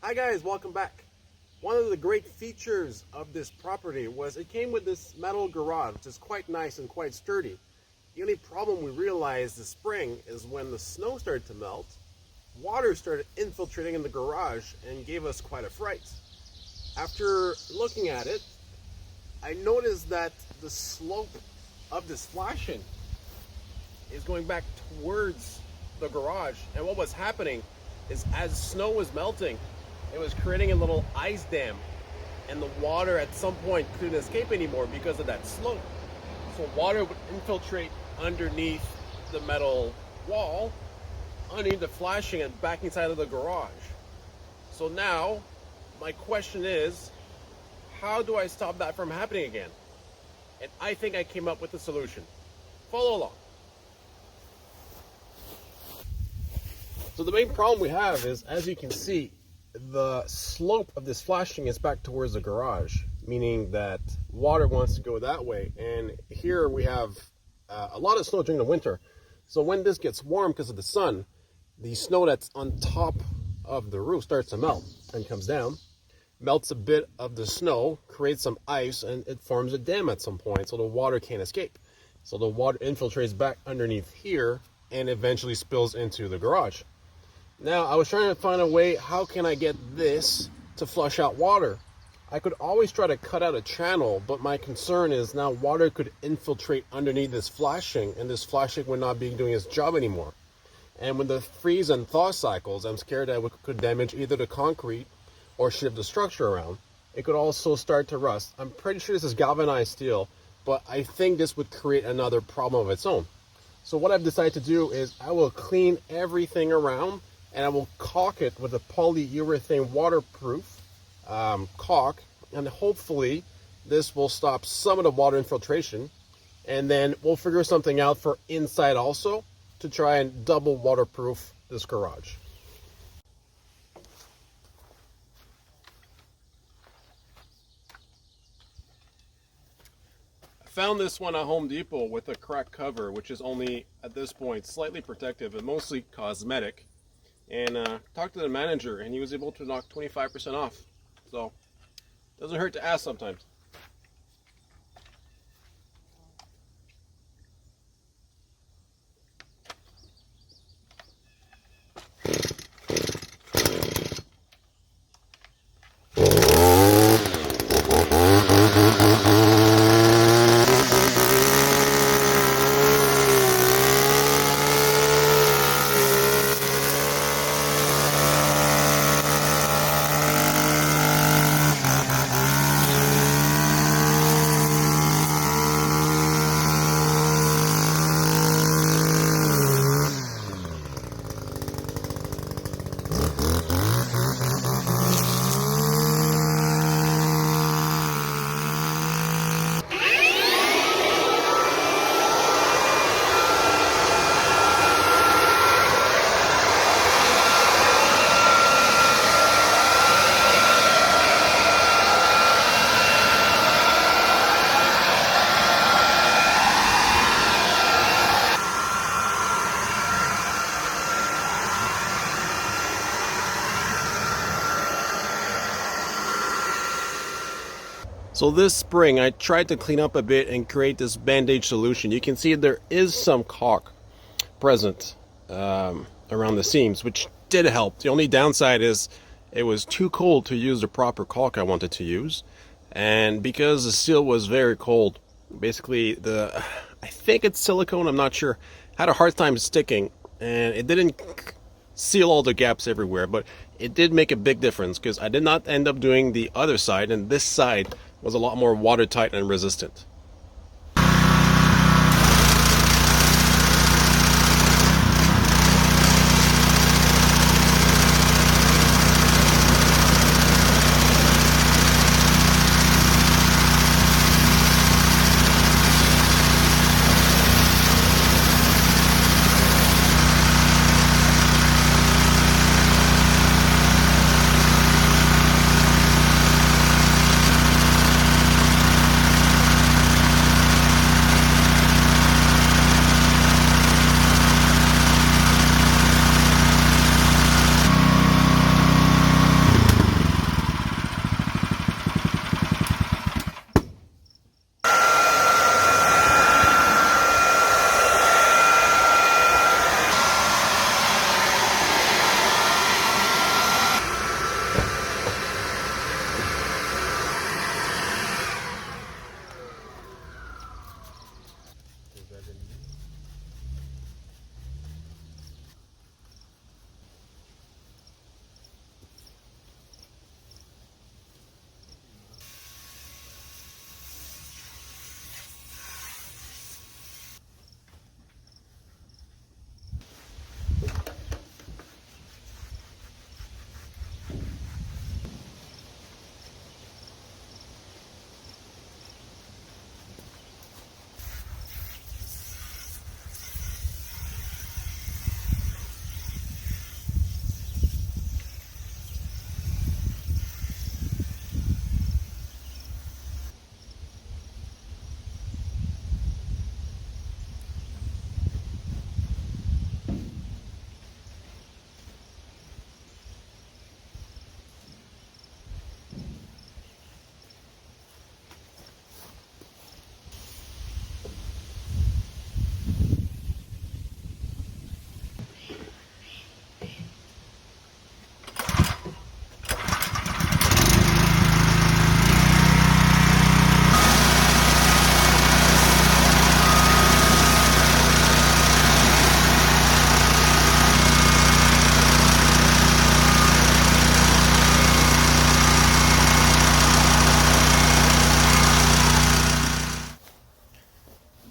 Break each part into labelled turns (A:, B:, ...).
A: Hi guys, welcome back. One of the great features of this property was it came with this metal garage, which is quite nice and quite sturdy. The only problem we realized this spring is when the snow started to melt, water started infiltrating in the garage and gave us quite a fright. After looking at it, I noticed that the slope of this flashing is going back towards the garage, and what was happening is as snow was melting, it was creating a little ice dam, and the water at some point couldn't escape anymore because of that slope. So water would infiltrate underneath the metal wall, underneath the flashing, and back inside of the garage. So now my question is, how do I stop that from happening again? And I think I came up with a solution. Follow along. So the main problem we have is, as you can see, the slope of this flashing is back towards the garage, meaning that water wants to go that way. And here we have a lot of snow during the winter. So when this gets warm because of the sun, the snow that's on top of the roof starts to melt and comes down, melts a bit of the snow, creates some ice, and it forms a dam at some point, so the water can't escape. So the water infiltrates back underneath here and eventually spills into the garage. Now, I was trying to find a way, how can I get this to flush out water? I could always try to cut out a channel, but my concern is now water could infiltrate underneath this flashing, and this flashing would not be doing its job anymore. And with the freeze and thaw cycles, I'm scared that it could damage either the concrete or shift the structure around. It could also start to rust. I'm pretty sure this is galvanized steel, but I think this would create another problem of its own. So what I've decided to do is I will clean everything around, and I will caulk it with a polyurethane waterproof caulk, and hopefully this will stop some of the water infiltration. And then we'll figure something out for inside also to try and double waterproof this garage. I found this one at Home Depot with a cracked cover, which is only at this point slightly protective and mostly cosmetic. And talked to the manager, and he was able to knock 25% off. So doesn't hurt to ask sometimes. So this spring, I tried to clean up a bit and create this bandage solution. You can see there is some caulk present around the seams, which did help. The only downside is it was too cold to use the proper caulk I wanted to use. And because the seal was very cold, basically I think it's silicone, I'm not sure, had a hard time sticking, and it didn't seal all the gaps everywhere, but it did make a big difference because I did not end up doing the other side, and this side was a lot more watertight and resistant.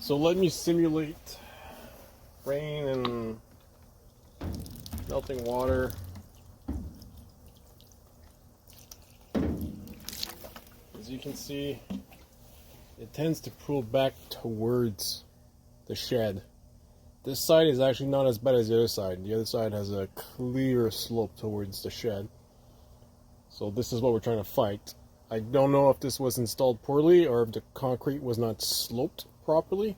A: So let me simulate rain and melting water. As you can see, it tends to pull back towards the shed. This side is actually not as bad as the other side. The other side has a clear slope towards the shed. So this is what we're trying to fight. I don't know if this was installed poorly or if the concrete was not sloped properly.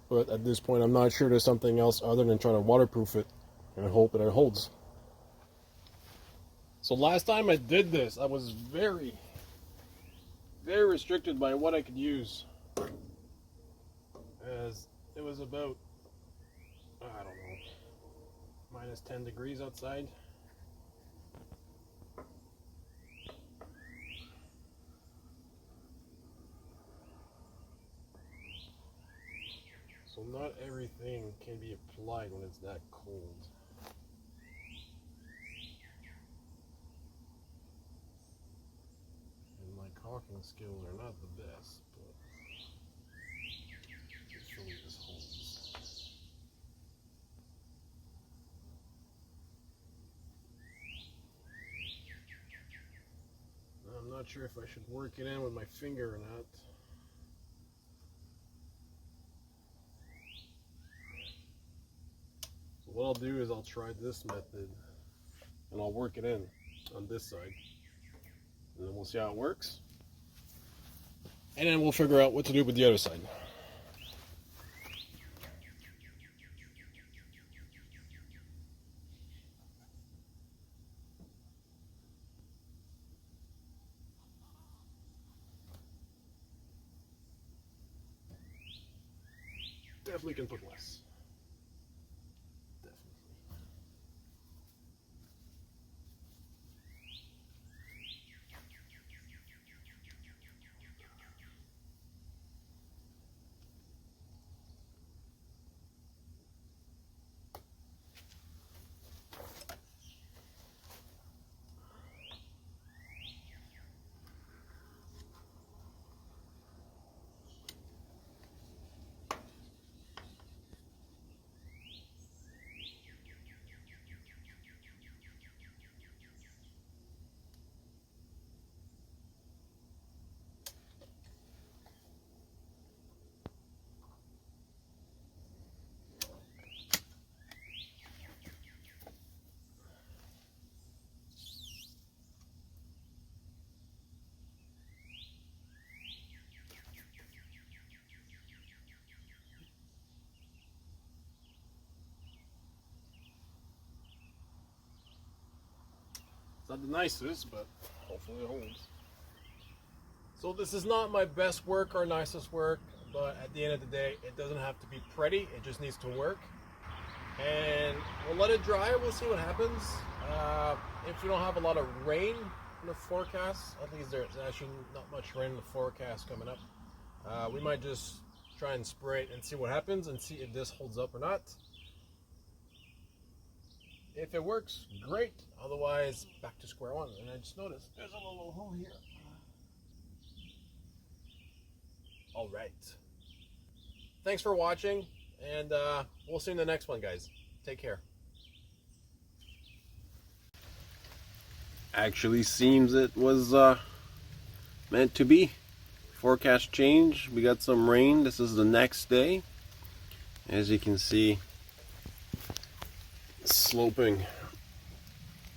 A: But at this point, I'm not sure there's something else other than trying to waterproof it and hope that it holds. So last time I did this, I was very restricted by what I could use. As it was about, I don't know, minus 10 degrees outside. So not everything can be applied when it's that cold. And my caulking skills are not the best, but hopefully this holds. I'm not sure if I should work it in with my finger or not. So what I'll do is I'll try this method and I'll work it in on this side. And then we'll see how it works. And then we'll figure out what to do with the other side. Definitely can put less. Definitely. It's not the nicest, but hopefully it holds. So this is not my best work or nicest work, but at the end of the day, it doesn't have to be pretty. It just needs to work. And we'll let it dry. We'll see what happens. If we don't have a lot of rain in the forecast, at least there's actually not much rain in the forecast coming up, we might just try and spray it and see what happens and see if this holds up or not. If it works, great. Otherwise, back to square one. And I just noticed there's a little hole here. All right. Thanks for watching, and we'll see you in the next one, guys. Take care. Actually seems it was meant to be. Forecast change. We got some rain. This is the next day. As you can see, sloping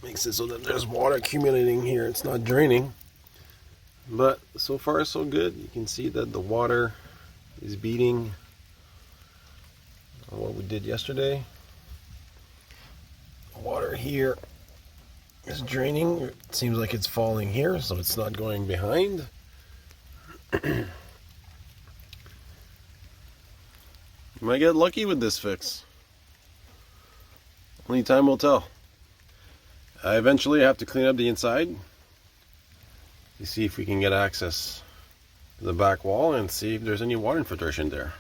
A: makes it so that there's water accumulating here. It's not draining, but so far so good. You can see that the water is beating on what we did yesterday. Water here is draining. It seems like it's falling here, so it's not going behind. You might get lucky with this fix. Only time will tell. Eventually I have to clean up the inside to see if we can get access to the back wall and see if there's any water infiltration there.